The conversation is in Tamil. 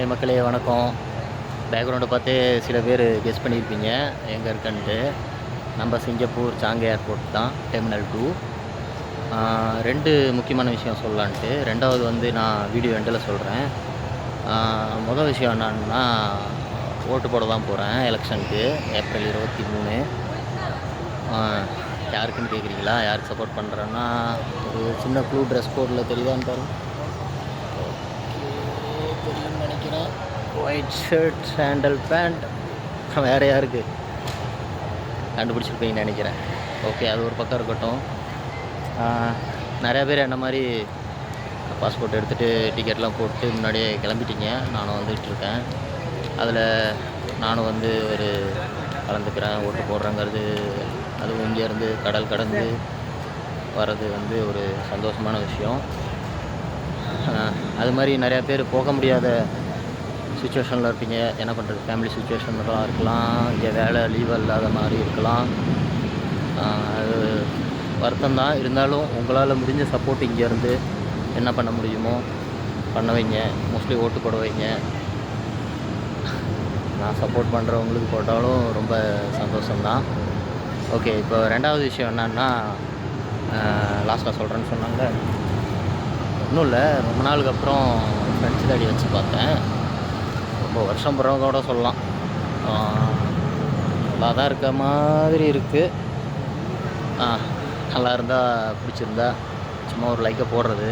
ஹாய் மக்களே, வணக்கம். பேக்ரவுண்டை பார்த்து சில பேர் கெஸ் பண்ணியிருப்பீங்க எங்கே இருக்கன்ட்டு. நம்ம சிங்கப்பூர் சாங்கே ஏர்போர்ட் தான், டெர்மினல் 2. 2 முக்கியமான விஷயம் சொல்லலான்ட்டு. ரெண்டாவது வந்து நான் வீடியோ எண்டில் சொல்கிறேன். மொதல் விஷயம் என்னன்னா, ஓட்டு போட தான் போகிறேன் எலெக்ஷனுக்கு, ஏப்ரல் 23. யாருக்குன்னு கேட்குறீங்களா? யாருக்கு சப்போர்ட் பண்ணுறேன்னா, ஒரு சின்ன க்ளூ ட்ரெஸ் கோடில் தெரியுதான்னு பாருங்க. தெரியும்னு நினைக்கிறேன். White shirt, sandal pant. வேறு யாருக்கு கண்டுபிடிச்சிருப்பீங்கன்னு நினைக்கிறேன். ஓகே, அது ஒரு பக்கம் இருக்கட்டும். நிறையா பேர் என்ன மாதிரி பாஸ்போர்ட் எடுத்துகிட்டு டிக்கெட்லாம் போட்டு முன்னாடியே கிளம்பிட்டீங்க. நானும் வந்துகிட்ருக்கேன். அதில் நானும் வந்து ஒரு கலந்துக்கிறேன், ஓட்டு போடுறேங்கிறது. அதுவும் இங்கேருந்து கடல் கடந்து வர்றது வந்து ஒரு சந்தோஷமான விஷயம். அது மாதிரி நிறையா பேர் போக முடியாத சுச்சுவேஷனில் இருப்பீங்க. என்ன பண்ணுறது, ஃபேமிலி சுச்சுவேஷன்லாம் இருக்கலாம், இங்கே வேலை லீவ் இல்லாத மாதிரி இருக்கலாம். அது வருத்தம் தான். இருந்தாலும் உங்களால் முடிஞ்ச சப்போர்ட் இங்கேருந்து என்ன பண்ண முடியுமோ பண்ண வைங்க. மோஸ்ட்லி ஓட்டு போட வைங்க. நான் சப்போர்ட் பண்ணுறவங்களுக்கு போட்டாலும் ரொம்ப சந்தோஷம்தான். ஓகே, இப்போ ரெண்டாவது விஷயம் என்னன்னா, லாஸ்ட்டாக சொல்கிறேன்னு சொன்னாங்க. ஒன்றும் இல்லை, ரொம்ப நாளுக்கு அப்புறம் ஃப்ரெண்ட்ஸ் கார்டு வச்சு பார்த்தேன். ரொம்ப வருஷம் பிறகு கூட சொல்லலாம். நல்லா தான் இருக்க மாதிரி இருக்குது. நல்லா இருந்தால், பிடிச்சிருந்தா சும்மா ஒரு லைக்கை போடுறது.